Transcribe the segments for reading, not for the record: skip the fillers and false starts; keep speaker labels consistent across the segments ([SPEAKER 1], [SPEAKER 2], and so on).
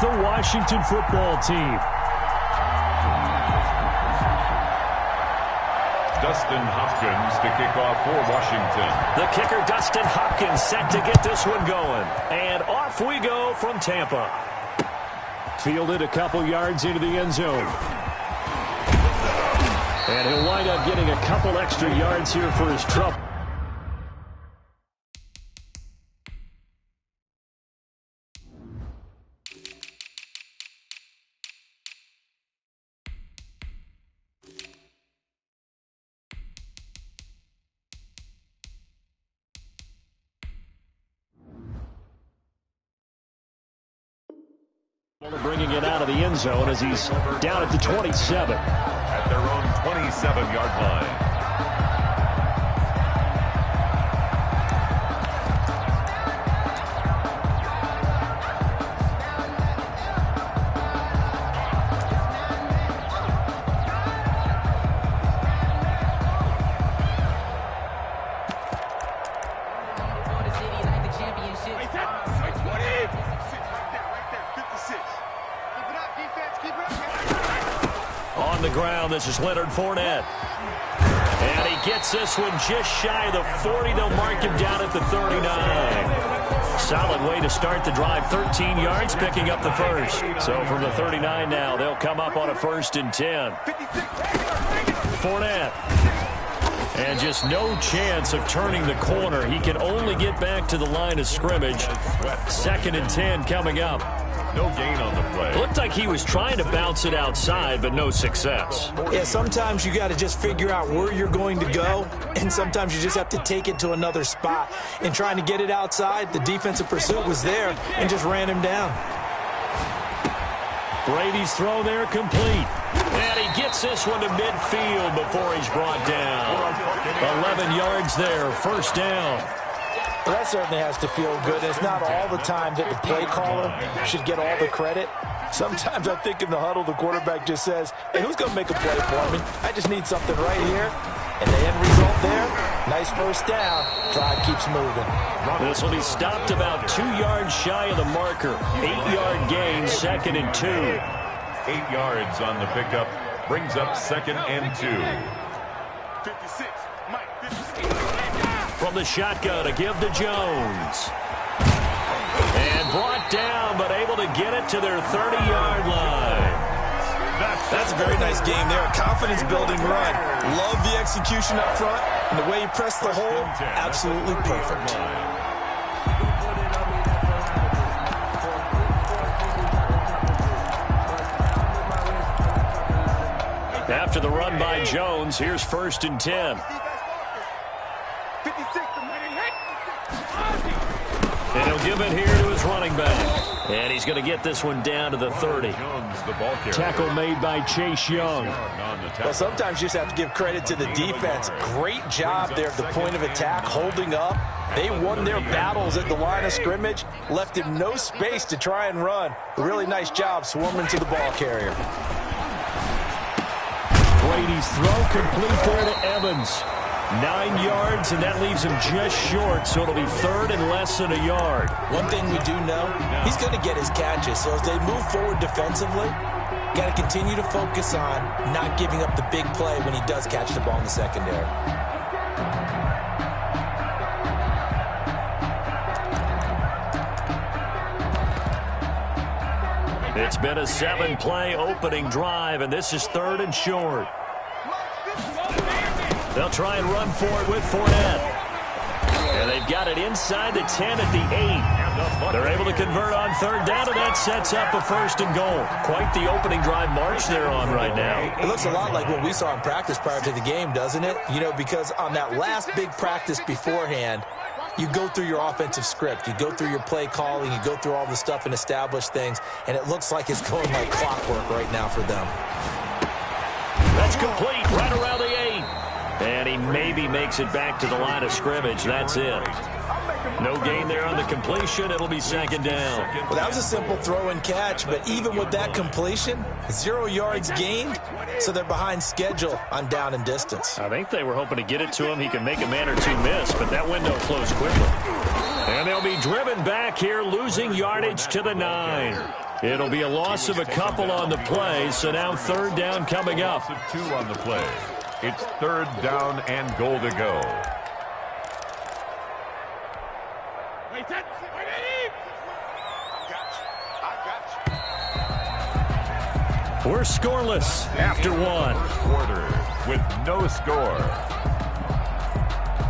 [SPEAKER 1] the Washington football team.
[SPEAKER 2] Dustin Hopkins to kick off for Washington.
[SPEAKER 1] The kicker, Dustin Hopkins, set to get this one going. And off we go from Tampa. Fielded a couple yards into the end zone. And he'll wind up getting a couple extra yards here for his trouble. Bringing it out of the end zone as he's down at the 27.
[SPEAKER 2] At their own 27-yard line.
[SPEAKER 1] On the ground, this is Leonard Fournette. And he gets this one just shy of the 40. They'll mark him down at the 39. Solid way to start the drive. 13 yards, picking up the first. So from the 39 now, they'll come up on a 1st and 10. Fournette. And just no chance of turning the corner. He can only get back to the line of scrimmage. 2nd and 10 coming up.
[SPEAKER 2] No gain on the play.
[SPEAKER 1] Looked like he was trying to bounce it outside, but no success.
[SPEAKER 3] Yeah, sometimes you got to just figure out where you're going to go, and sometimes you just have to take it to another spot. In trying to get it outside, the defensive pursuit was there and just ran him down.
[SPEAKER 1] Brady's throw there complete. And he gets this one to midfield before he's brought down. 11 yards there, 1st down.
[SPEAKER 3] Well, that certainly has to feel good. It's not all the time that the play caller should get all the credit. Sometimes I think in the huddle, the quarterback just says, hey, who's going to make a play for me? I just need something right here. And the end result there, nice 1st down. Drive keeps moving.
[SPEAKER 1] This will be stopped about 2 yards shy of the marker. 8-yard gain, 2nd and 2.
[SPEAKER 2] 8 yards on the pickup. Brings up 2nd and 2.
[SPEAKER 4] 56, Mike, 56.
[SPEAKER 1] From the shotgun to give to Jones. And brought down, but able to get it to their 30-yard line.
[SPEAKER 3] That's a very nice game there. A confidence-building run. Love the execution up front. And the way he pressed the hole, absolutely perfect.
[SPEAKER 1] After the run by Jones, here's 1st and 10. And he'll give it here to his running back. And he's going to get this one down to the 30. Tackle made by Chase Young.
[SPEAKER 3] Well, sometimes you just have to give credit to the defense. Great job there at the point of attack, holding up. They won their battles at the line of scrimmage, left him no space to try and run. A really nice job swarming to the ball carrier.
[SPEAKER 1] Brady's throw complete there to Evans. 9 yards, and that leaves him just short, so it'll be 3rd and less than a yard.
[SPEAKER 3] One thing we do know, he's going to get his catches. So as they move forward defensively, got to continue to focus on not giving up the big play when he does catch the ball in the secondary.
[SPEAKER 1] It's been a 7-play opening drive, and this is 3rd and short. They'll try and run for it with Fournette. And they've got it inside the 10 at the 8. They're able to convert on 3rd down, and that sets up a 1st and goal. Quite the opening drive march they're on right now.
[SPEAKER 3] It looks a lot like what we saw in practice prior to the game, doesn't it? You know, because on that last big practice beforehand, you go through your offensive script. You go through your play calling. You go through all the stuff and establish things. And it looks like it's going like clockwork right now for them.
[SPEAKER 1] That's complete right around the 8. And he maybe makes it back to the line of scrimmage. That's it. No gain there on the completion. It'll be 2nd down.
[SPEAKER 3] Well, that was a simple throw and catch, but even with that completion, 0 yards gained, so they're behind schedule on down and distance.
[SPEAKER 1] I think they were hoping to get it to him. He can make a man or two miss, but that window closed quickly. And they'll be driven back here, losing yardage to the 9. It'll be a loss of a couple on the play, so now third down coming up.
[SPEAKER 2] Loss of 2 on the play. It's third down and goal to go.
[SPEAKER 1] We're scoreless after one.
[SPEAKER 2] Quarter with no score.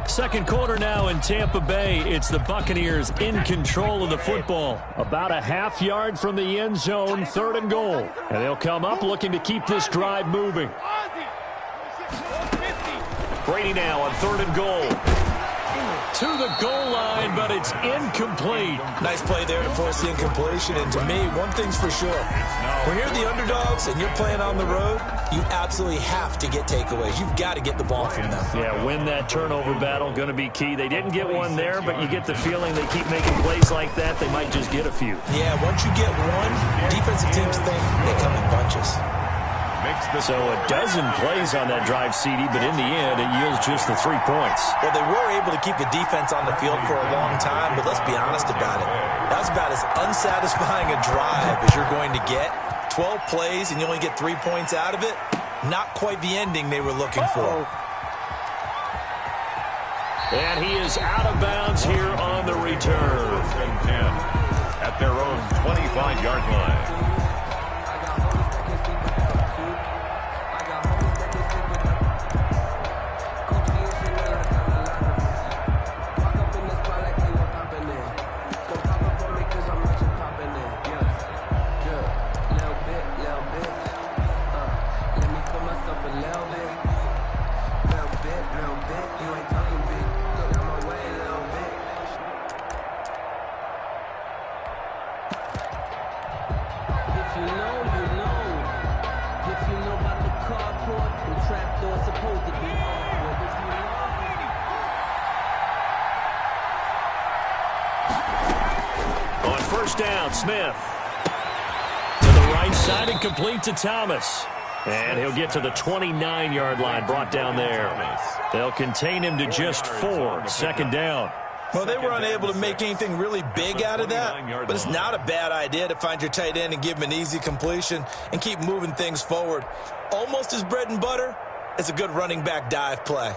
[SPEAKER 1] Second quarter now in Tampa Bay. It's the Buccaneers in control of the football. About a half yard from the end zone, third and goal. And they'll come up looking to keep this drive moving. Brady now on third and goal. To the goal line, but it's incomplete.
[SPEAKER 3] Nice play there to force the incompletion. And to me, one thing's for sure. When you're the underdogs and you're playing on the road, you absolutely have to get takeaways. You've got to get the ball from them.
[SPEAKER 1] Yeah, win that turnover battle, going to be key. They didn't get one there, but you get the feeling they keep making plays like that, they might just get a few.
[SPEAKER 3] Yeah, once you get one, defensive teams think they come in bunches.
[SPEAKER 1] So a dozen plays on that drive, CD, but in the end, it yields just the 3 points.
[SPEAKER 3] Well, they were able to keep the defense on the field for a long time, but let's be honest about it. That was about as unsatisfying a drive as you're going to get. 12 plays and you only get 3 points out of it. Not quite the ending they were looking for.
[SPEAKER 1] And he is out of bounds here on the return.
[SPEAKER 2] At their own 25-yard line.
[SPEAKER 1] Down, Smith to the right side and complete to Thomas. And he'll get to the 29-yard line, brought down there. They'll contain him to just 4, second down.
[SPEAKER 3] Well, they were unable to make anything really big out of that, but it's not a bad idea to find your tight end and give him an easy completion and keep moving things forward. Almost his bread and butter. It's a good running back dive play.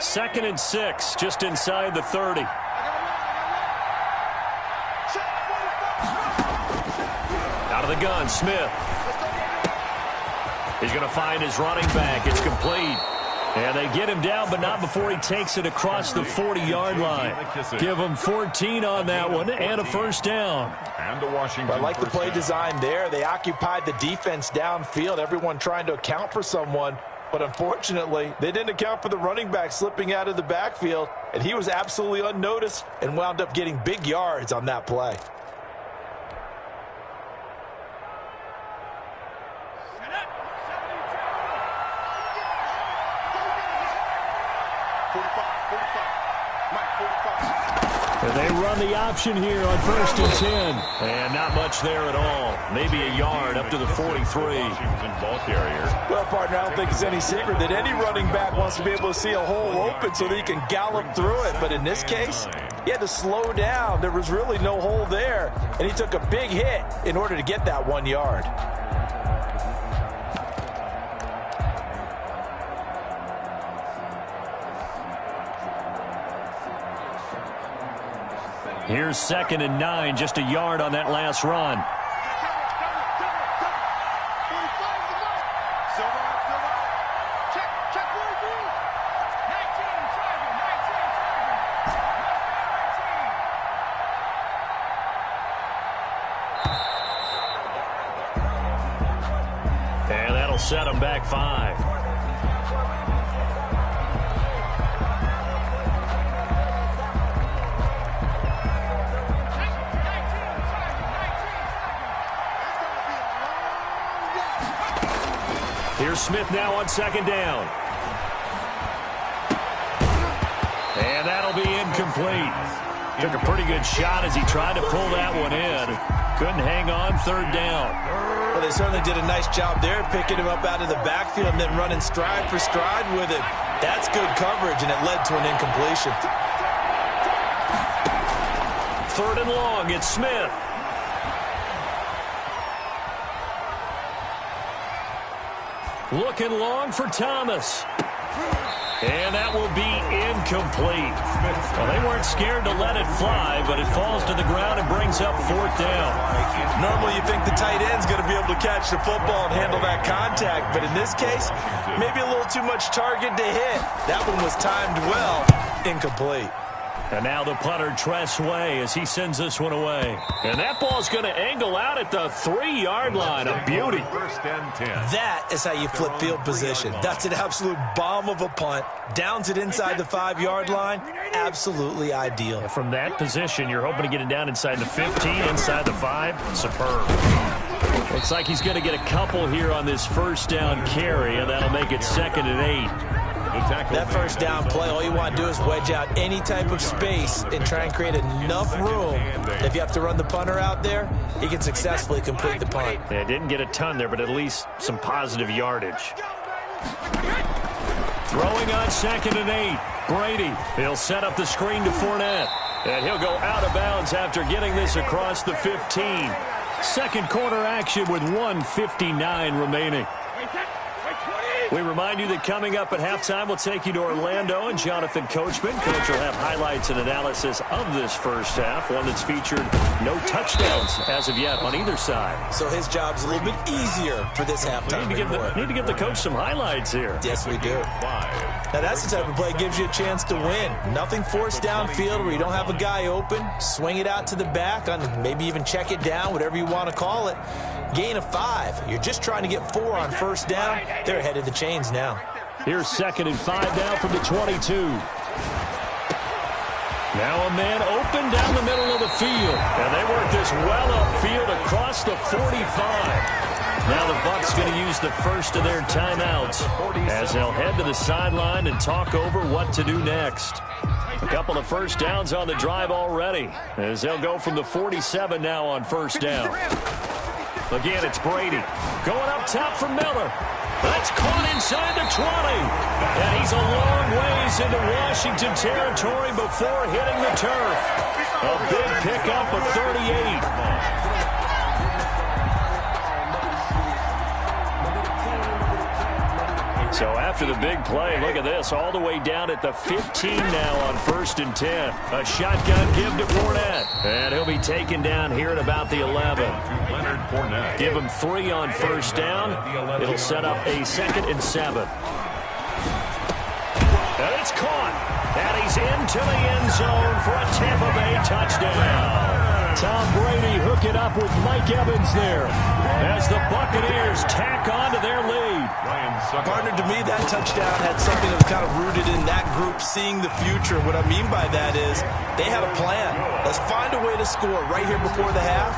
[SPEAKER 1] Second and 6, just inside the 30. Out of the gun, Smith. He's going to find his running back. It's complete. And they get him down, but not before he takes it across the 40-yard line. Give him 14 on that one and a first down.
[SPEAKER 2] And the Washington.
[SPEAKER 3] I like the play design there. They occupied the defense downfield, everyone trying to account for someone. But unfortunately, they didn't account for the running back slipping out of the backfield, and he was absolutely unnoticed and wound up getting big yards on that play.
[SPEAKER 1] And they run the option here on 1st and 10. And not much there at all. Maybe a yard up to the 43.
[SPEAKER 3] Well, partner, I don't think it's any secret that any running back wants to be able to see a hole open so that he can gallop through it. But in this case, he had to slow down. There was really no hole there. And he took a big hit in order to get that 1 yard.
[SPEAKER 1] Here's 2nd and 9, just a yard on that last run. And that'll set them back 5. Here's Smith now on 2nd down. And that'll be incomplete. Took a pretty good shot as he tried to pull that one in. Couldn't hang on, third down.
[SPEAKER 3] Well, they certainly did a nice job there, picking him up out of the backfield and then running stride for stride with it. That's good coverage, and it led to an incompletion.
[SPEAKER 1] Third and long, it's Smith. Looking long for Thomas. And that will be incomplete. Well, they weren't scared to let it fly, but it falls to the ground and brings up fourth down.
[SPEAKER 3] Normally you think the tight end's going to be able to catch the football and handle that contact, but in this case, maybe a little too much target to hit. That one was timed well, incomplete.
[SPEAKER 1] And now the punter, Tress Way, as he sends this one away. And that ball's going to angle out at the 3-yard line. A beauty.
[SPEAKER 2] First and 10.
[SPEAKER 3] That is how you flip field position. That's an absolute bomb of a punt. Downs it inside the 5-yard line. Absolutely ideal.
[SPEAKER 1] From that position, you're hoping to get it down inside the 15, inside the 5. Superb. Looks like he's going to get a couple here on this first down carry, and that'll make it 2nd and 8.
[SPEAKER 3] That first down play, all you want to do is wedge out any type of space and try and create enough room. If you have to run the punter out there, he can successfully complete the punt.
[SPEAKER 1] Yeah, didn't get a ton there, but at least some positive yardage. Throwing on 2nd and 8. Brady, he'll set up the screen to Fournette. And he'll go out of bounds after getting this across the 15. Second quarter action with 1:59 remaining. We remind you that coming up at halftime, we'll take you to Orlando and Jonathan Coachman. Coach will have highlights and analysis of this first half, one that's featured no touchdowns as of yet on either side.
[SPEAKER 3] So his job's a little bit easier for this halftime.
[SPEAKER 1] Need to give the coach some highlights here.
[SPEAKER 3] Yes, we do. Now, that's the type of play that gives you a chance to win. Nothing forced downfield where you don't have a guy open. Swing it out to the back, on maybe even check it down, whatever you want to call it. Gain of 5. You're just trying to get 4 on first down. They're ahead of the chains now.
[SPEAKER 1] Here's 2nd and 5 now from the 22. Now a man open down the middle of the field. And they work this well upfield across the 45. Now the Bucs going to use the first of their timeouts as they'll head to the sideline and talk over what to do next. A couple of first downs on the drive already as they'll go from the 47 now on first down. Again, it's Brady. Going up top for Miller. That's caught inside the 20. And he's a long ways into Washington territory before hitting the turf. A big pickup of 38. So after the big play, look at this, all the way down at the 15 now on 1st and 10. A shotgun give to Fournette. And he'll be taken down here at about the 11. Give him 3 on first down. It'll set up a 2nd and 7. And it's caught. And he's into the end zone for a Tampa Bay touchdown. Tom Brady hook it up with Mike Evans there as the Buccaneers tack on to their lead.
[SPEAKER 3] Partner, to me, that touchdown had something that was kind of rooted in that group seeing the future. What I mean by that is they had a plan. Let's find a way to score right here before the half,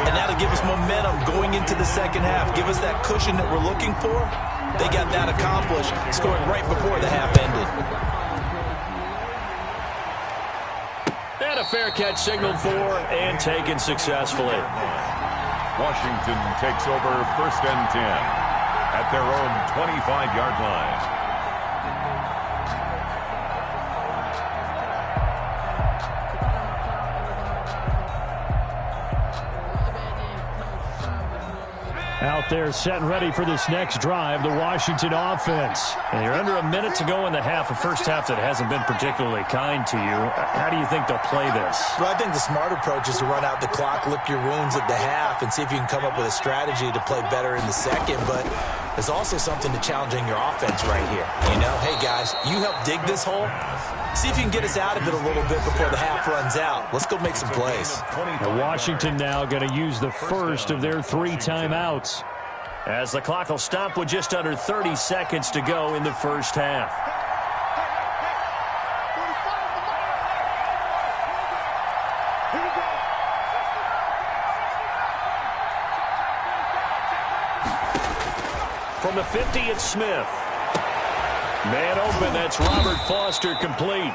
[SPEAKER 3] and that'll give us momentum going into the second half. Give us that cushion that we're looking for. They got that accomplished, scoring right before the half ended.
[SPEAKER 1] And a fair catch signaled for and taken successfully.
[SPEAKER 2] Washington takes over 1st and 10 at their own 25-yard line.
[SPEAKER 1] Out there set and ready for this next drive, the Washington offense. And you're under a minute to go in the half, a first half that hasn't been particularly kind to you. How do you think they'll play this?
[SPEAKER 3] Well, I think the smart approach is to run out the clock, lick your wounds at the half, and see if you can come up with a strategy to play better in the second. But there's also something to challenging your offense right here. You know, hey, guys, you help dig this hole. See if you can get us out of it a little bit before the half runs out. Let's go make some plays.
[SPEAKER 1] Washington now going to use the first of their 3 timeouts as the clock will stop with just under 30 seconds to go in the first half. From the 50, it's Smith. Man open, that's Robert Foster complete.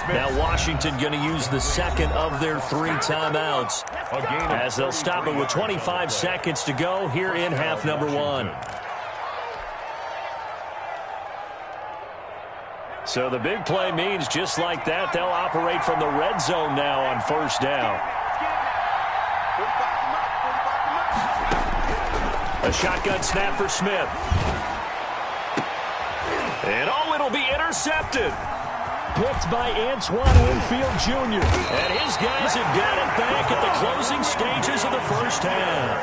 [SPEAKER 1] Now Washington going to use the second of their 3 timeouts as they'll stop it with 25 seconds to go here in half number 1. So the big play means just like that, they'll operate from the red zone now on first down. A shotgun snap for Smith. And it'll be intercepted. Picked by Antoine Winfield Jr. And his guys have got it back at the closing stages of the first half.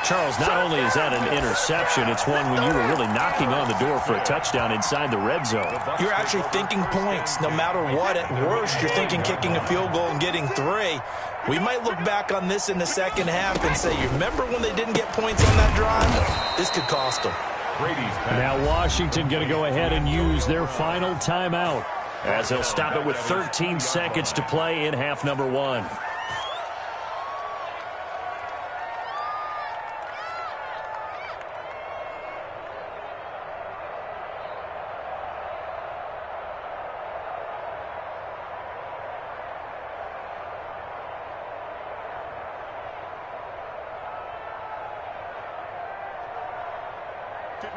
[SPEAKER 1] Charles, not only is that an interception, it's one when you were really knocking on the door for a touchdown inside the red zone.
[SPEAKER 3] You're actually thinking points. No matter what, at worst, you're thinking kicking a field goal and getting 3. We might look back on this in the second half and say, you remember when they didn't get points on that drive? This could cost them.
[SPEAKER 1] Now Washington going to go ahead and use their final timeout as they'll stop it with 13 seconds to play in half number 1.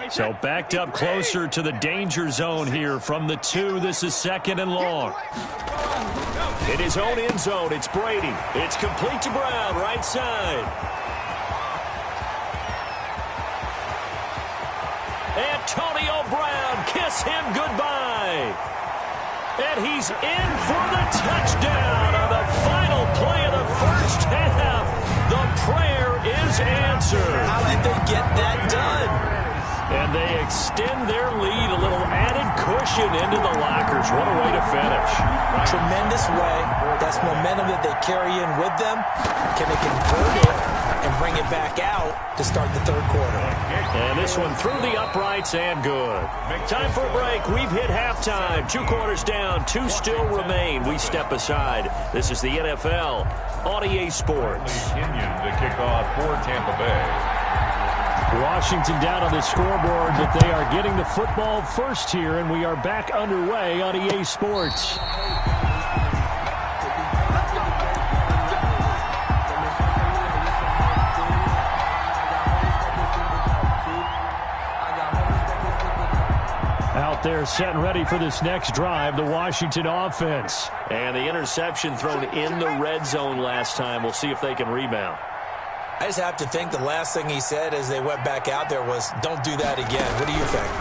[SPEAKER 1] So backed up closer to the danger zone here from the 2. This is 2nd and long. In his own end zone, it's Brady. It's complete to Brown, right side. Antonio Brown, kiss him goodbye. And he's in for the touchdown on the final play of the first half. The prayer is answered.
[SPEAKER 3] How did they get that done?
[SPEAKER 1] And they extend their lead, a little added cushion into the lockers. What a way to finish.
[SPEAKER 3] Tremendous way. That's momentum that they carry in with them. Can they convert it and bring it back out to start the third quarter?
[SPEAKER 1] And this one through the uprights and good. Time for a break. We've hit halftime. 2 quarters down, 2 still remain. We step aside. This is the NFL on EA Sports.
[SPEAKER 2] Kenyon to kick off for Tampa Bay.
[SPEAKER 1] Washington down on the scoreboard, but they are getting the football first here, and we are back underway on EA Sports. Out there set and ready for this next drive, the Washington offense. And the interception thrown in the red zone last time. We'll see if they can rebound.
[SPEAKER 3] I just have to think the last thing he said as they went back out there was, don't do that again. What do you think?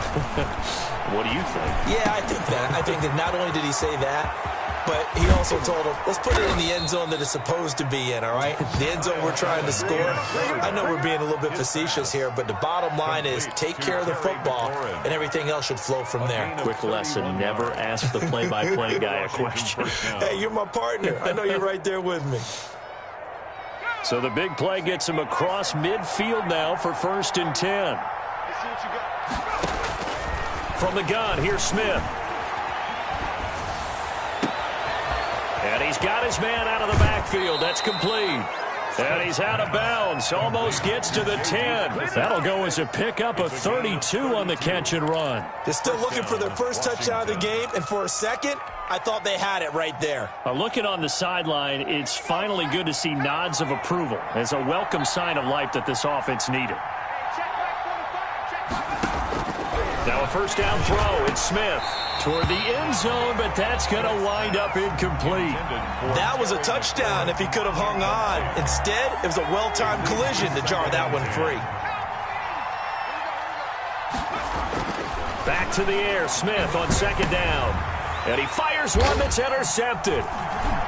[SPEAKER 1] What do you think?
[SPEAKER 3] Yeah, I think that. I think that not only did he say that, but he also told him, let's put it in the end zone that it's supposed to be in, all right? The end zone we're trying to score. I know we're being a little bit facetious here, but the bottom line is take care of the football, and everything else should flow from there.
[SPEAKER 1] Quick lesson, never ask the play-by-play guy a question.
[SPEAKER 3] Hey, you're my partner. I know you're right there with me.
[SPEAKER 1] So the big play gets him across midfield now for 1st and 10. From the gun, here's Smith. And he's got his man out of the backfield. That's complete. And he's out of bounds. Almost gets to the 10. That'll go as a pickup of 32 on the catch and run.
[SPEAKER 3] They're still looking for their first touchdown of the game, and for a second, I thought they had it right there.
[SPEAKER 1] Looking on the sideline, it's finally good to see nods of approval as a welcome sign of life that this offense needed. Now a first down throw. It's Smith toward the end zone, but that's going to wind up incomplete.
[SPEAKER 3] That was a touchdown if he could have hung on. Instead, it was a well-timed collision to jar that one free.
[SPEAKER 1] Back to the air, Smith on 2nd down. And he fires one that's intercepted.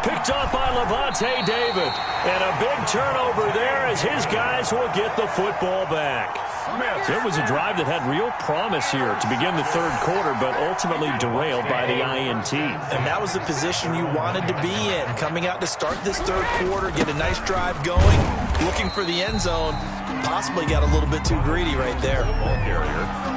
[SPEAKER 1] Picked off by Levante David. And a big turnover there as his guys will get the football back. It was a drive that had real promise here to begin the third quarter, but ultimately derailed by the INT.
[SPEAKER 3] And that was the position you wanted to be in. Coming out to start this third quarter, get a nice drive going, looking for the end zone. Possibly got a little bit too greedy right there.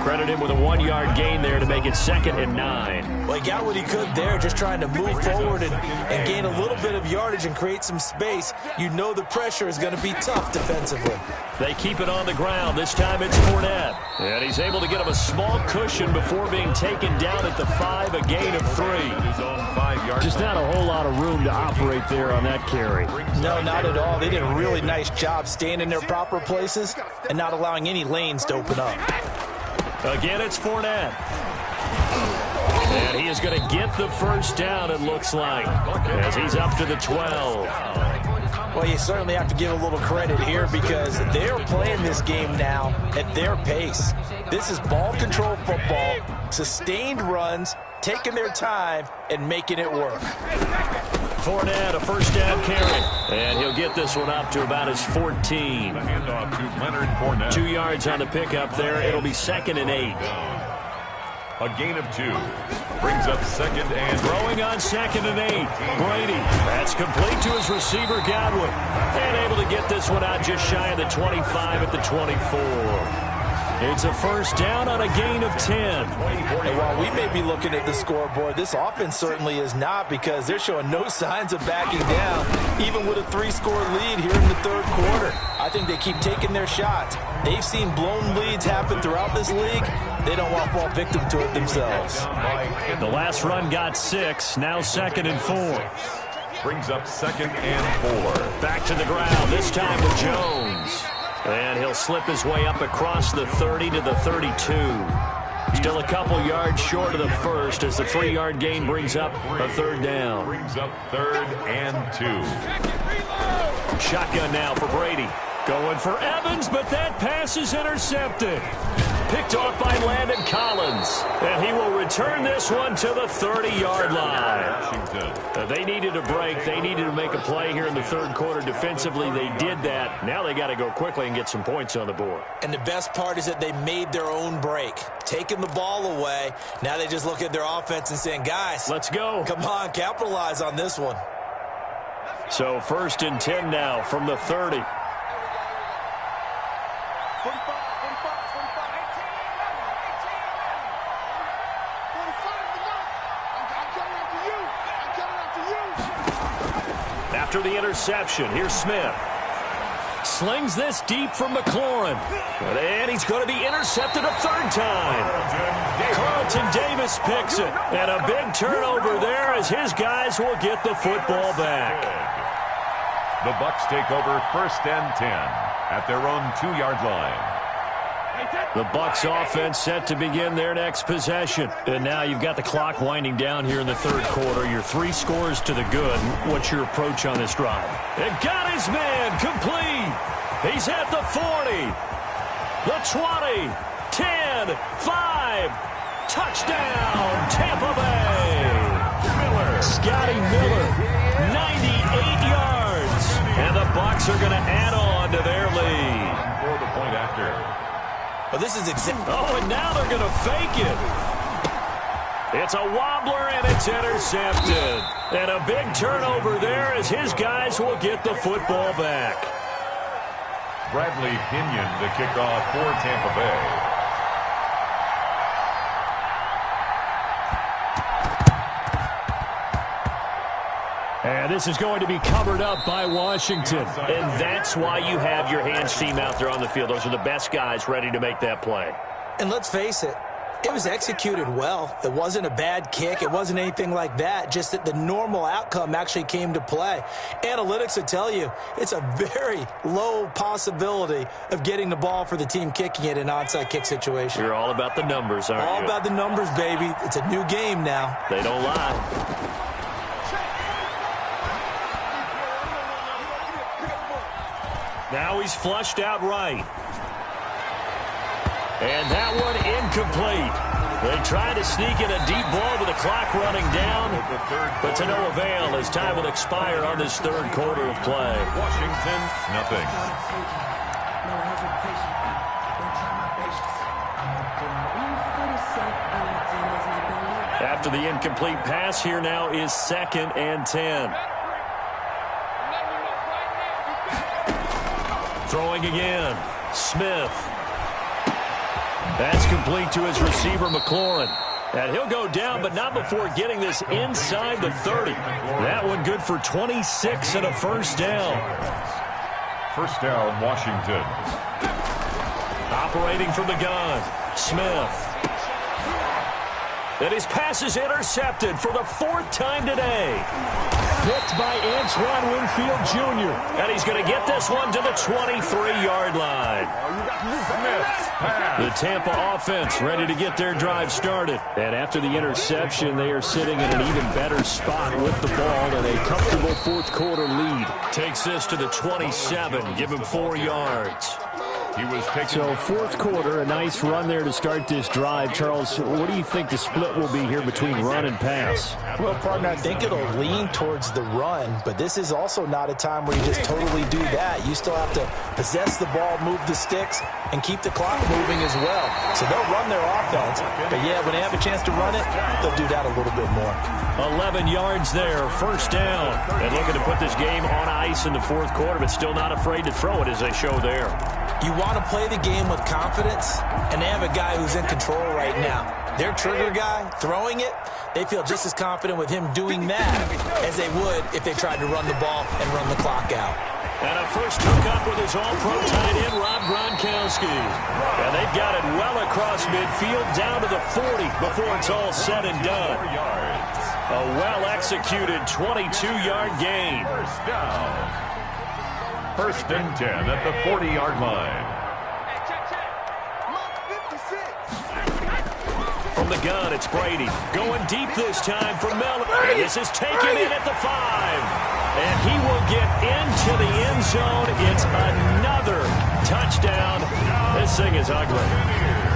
[SPEAKER 1] Credit him with a 1-yard gain there to make it 2nd and 9.
[SPEAKER 3] Well, he got what he could there, just trying to move forward and gain a little bit of yardage and create some space. You know the pressure is going to be tough defensively.
[SPEAKER 1] They keep it on the ground. This time it's Fournette. And he's able to get him a small cushion before being taken down at the 5, a gain of 3.
[SPEAKER 2] His own 5 25-yard
[SPEAKER 1] Just not a whole lot of room to operate there on that carry.
[SPEAKER 3] No, not at all. They did a really nice job staying in their proper places and not allowing any lanes to open up.
[SPEAKER 1] Again, it's Fournette. And he is going to get the first down, it looks like, as he's up to the 12.
[SPEAKER 3] Well, you certainly have to give a little credit here because they're playing this game now at their pace. This is ball control football, sustained runs, taking their time, and making it work.
[SPEAKER 1] Fournette, a first down carry. And he'll get this one up to about his 14.
[SPEAKER 2] The handoff to Leonard Fournette.
[SPEAKER 1] 2 yards on the pickup there. It'll be 2nd and 8.
[SPEAKER 2] A gain of 2. Brings up 2nd and...
[SPEAKER 1] Throwing on 2nd and 8. Brady. That's complete to his receiver, Godwin. And able to get this one out just shy of the 25 at the 24. It's a first down on a gain of 10.
[SPEAKER 3] And while we may be looking at the scoreboard, this offense certainly is not because they're showing no signs of backing down, even with a 3-score lead here in the third quarter. I think they keep taking their shots. They've seen blown leads happen throughout this league. They don't want to fall victim to it themselves.
[SPEAKER 1] The last run got 6, now 2nd and 4.
[SPEAKER 2] Brings up 2nd and 4.
[SPEAKER 1] Back to the ground, this time with Jones. And he'll slip his way up across the 30 to the 32. Still a couple yards short of the first as the 3-yard gain brings up a third down.
[SPEAKER 2] Brings up 3rd and 2.
[SPEAKER 1] Shotgun now for Brady. Going for Evans, but that pass is intercepted. Picked off by Landon Collins. And he will return this one to the 30-yard line. They needed a break. They needed to make a play here in the third quarter. Defensively, they did that. Now they got to go quickly and get some points on the board.
[SPEAKER 3] And the best part is that they made their own break. Taking the ball away. Now they just look at their offense and saying, guys,
[SPEAKER 1] let's go.
[SPEAKER 3] Come on, capitalize on this one.
[SPEAKER 1] So 1st and 10 now from the 30. After the interception, here's Smith. Slings this deep from McLaurin. And he's going to be intercepted a third time. Carlton Davis picks it. And a big turnover there as his guys will get the football back.
[SPEAKER 2] The Bucs take over 1st and 10 at their own 2-yard line.
[SPEAKER 1] The Bucs offense set to begin their next possession. And now you've got the clock winding down here in the third quarter. You're 3 scores to the good. What's your approach on this drive? It got his man complete. He's at the 40, the 20, 10, 5. Touchdown, Tampa Bay. Miller. Scotty Miller, 98 yards. And the Bucs are going to add on to their lead.
[SPEAKER 2] For the point after.
[SPEAKER 3] Well, this is
[SPEAKER 1] and now they're going to fake it. It's a wobbler, and it's intercepted. And a big turnover there as his guys will get the football back.
[SPEAKER 2] Bradley Pinion the kickoff for Tampa Bay.
[SPEAKER 1] And this is going to be covered up by Washington. And that's why you have your hands team out there on the field. Those are the best guys ready to make that play.
[SPEAKER 3] And let's face it, it was executed well. It wasn't a bad kick. It wasn't anything like that. Just that the normal outcome actually came to play. Analytics will tell you it's a very low possibility of getting the ball for the team kicking it in an onside kick situation.
[SPEAKER 1] You're all about the numbers, aren't you?
[SPEAKER 3] All about the numbers, baby. It's a new game now.
[SPEAKER 1] They don't lie. Now he's flushed out right. And that one incomplete. They tried to sneak in a deep ball with the clock running down, but to no avail as time will expire on this third quarter of play.
[SPEAKER 2] Washington, nothing.
[SPEAKER 1] After the incomplete pass, here now is 2nd and 10. Throwing again, Smith. That's complete to his receiver, McLaurin. And he'll go down, but not before getting this inside the 30. That one good for 26 and a first down.
[SPEAKER 2] First down, Washington.
[SPEAKER 1] Operating from the gun, Smith. And his pass is intercepted for the 4th time today.
[SPEAKER 5] Picked by Antoine Winfield Jr.
[SPEAKER 1] And he's going to get this one to the 23-yard line. The Tampa offense ready to get their drive started. And after the interception, they are sitting in an even better spot with the ball and a comfortable 4th quarter lead. Takes this to the 27, give him 4 yards.
[SPEAKER 5] So 4th quarter, a nice run there to start this drive. Charles, what do you think the split will be here between run and pass?
[SPEAKER 3] Well, partner, I think it'll lean towards the run, but this is also not a time where you just totally do that. You still have to possess the ball, move the sticks, and keep the clock moving as well. So they'll run their offense, but yeah, when they have a chance to run it, they'll do that a little bit more.
[SPEAKER 1] 11 yards there, 1st down. And looking to put this game on ice in the 4th quarter, but still not afraid to throw it as they show there.
[SPEAKER 3] You want to play the game with confidence, and they have a guy who's in control right now. Their trigger guy, throwing it, they feel just as confident with him doing that as they would if they tried to run the ball and run the clock out.
[SPEAKER 1] And a first hookup with his all-pro tight end, Rob Gronkowski. And they've got it well across midfield down to the 40 before it's all said and done. A well-executed 22-yard gain.
[SPEAKER 2] First down. 1st and 10 at the 40-yard line.
[SPEAKER 1] From the gun, it's Brady. Going deep this time for Miller. And this is taken in at the 5. And he will get into the end zone. It's another touchdown. This thing is ugly.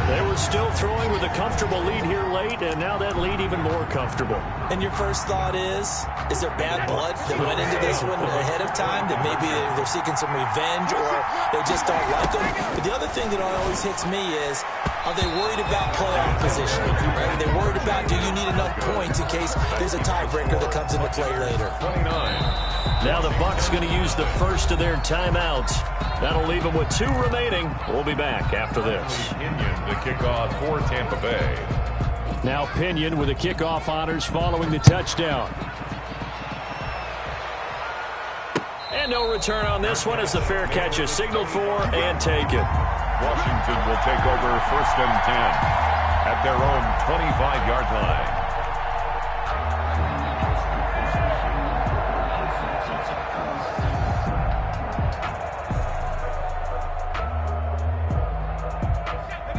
[SPEAKER 1] They were still throwing with a comfortable lead here late, and now that lead even more comfortable.
[SPEAKER 3] And your first thought is there bad blood that went into this one ahead of time, that maybe they're seeking some revenge or they just don't like them? But the other thing that always hits me is, are they worried about playoff positioning? Right? Are they worried about, do you need enough points in case there's a tiebreaker that comes into play later?
[SPEAKER 2] 29.
[SPEAKER 1] Now the Bucs going to use the first of their timeouts. That'll leave them with 2 remaining. We'll be back after this.
[SPEAKER 2] Pinion to kick off for Tampa Bay.
[SPEAKER 5] Now Pinion with the kickoff honors following the touchdown.
[SPEAKER 1] And no return on this one as the fair catch is signaled for and taken.
[SPEAKER 2] Washington will take over 1st and 10 at their own 25-yard line.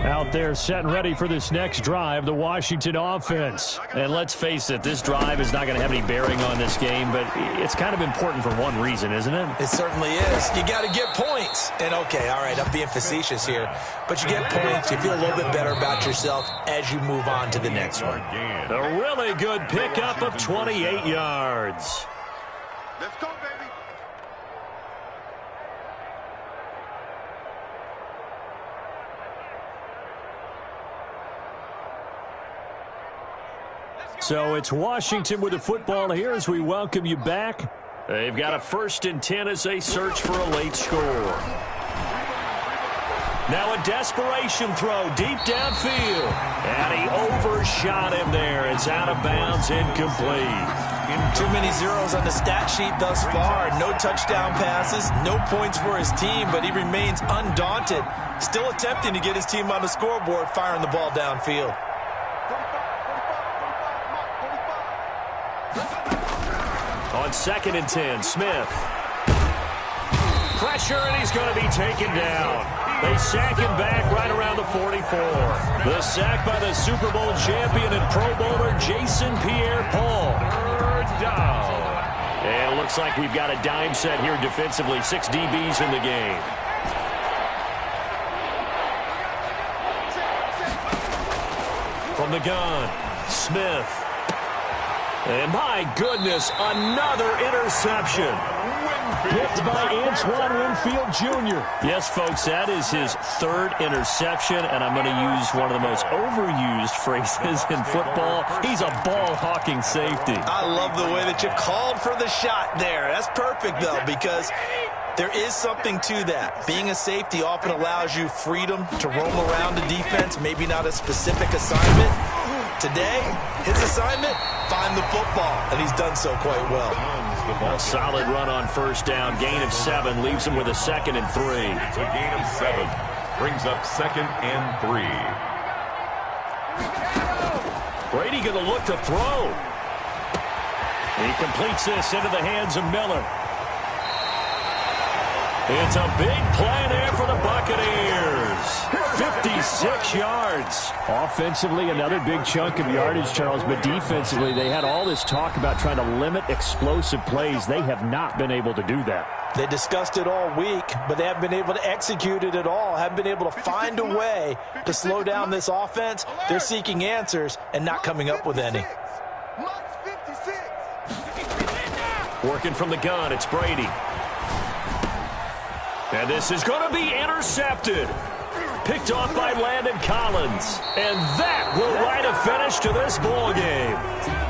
[SPEAKER 5] Out there set and ready for this next drive, the Washington offense.
[SPEAKER 1] And let's face it, this drive is not going to have any bearing on this game, but it's kind of important for one reason, isn't it?
[SPEAKER 3] It certainly is. You got to get points. And okay, all right, I'm being facetious here, but you get points, you feel a little bit better about yourself as you move on to the next one.
[SPEAKER 1] A really good pickup of 28 yards.
[SPEAKER 4] Let's go, baby.
[SPEAKER 5] So it's Washington with the football here as we welcome you back.
[SPEAKER 1] They've got a 1st and 10 as they search for a late score. Now a desperation throw deep downfield. And he overshot him there. It's out of bounds, incomplete.
[SPEAKER 3] Too many zeros on the stat sheet thus far. No touchdown passes, no points for his team, but he remains undaunted. Still attempting to get his team on the scoreboard, firing the ball downfield.
[SPEAKER 1] On 2nd and 10, Smith. Pressure, and he's going to be taken down. They sack him back right around the 44. The sack by the Super Bowl champion and Pro Bowler Jason Pierre-Paul.
[SPEAKER 2] 3rd down.
[SPEAKER 1] And it looks like we've got a dime set here defensively. 6 DBs in the game. From the gun, Smith. And my goodness, another interception.
[SPEAKER 5] Picked by Antoine Winfield Jr.
[SPEAKER 1] Yes, folks, that is his 3rd interception, and I'm going to use one of the most overused phrases in football. He's a ball-hawking safety.
[SPEAKER 3] I love the way that you called for the shot there. That's perfect, though, because there is something to that. Being a safety often allows you freedom to roam around the defense, maybe not a specific assignment. Today, his assignment, find the football, and he's done so quite well.
[SPEAKER 1] A solid run on 1st down. Gain of 7 leaves him with a 2nd and 3.
[SPEAKER 2] It's a gain of 7. Brings up 2nd and 3.
[SPEAKER 1] Brady going to look to throw. He completes this into the hands of Miller. It's a big play there for the Buccaneers. 56 yards.
[SPEAKER 5] Offensively, another big chunk of yardage, Charles, but defensively, they had all this talk about trying to limit explosive plays. They have not been able to do that.
[SPEAKER 3] They discussed it all week, but they haven't been able to execute it at all, haven't been able to find a way to slow down this offense. They're seeking answers and not coming up with any.
[SPEAKER 1] Working from the gun, it's Brady. And this is going to be intercepted. Picked off by Landon Collins. And that will write a finish to this ball game.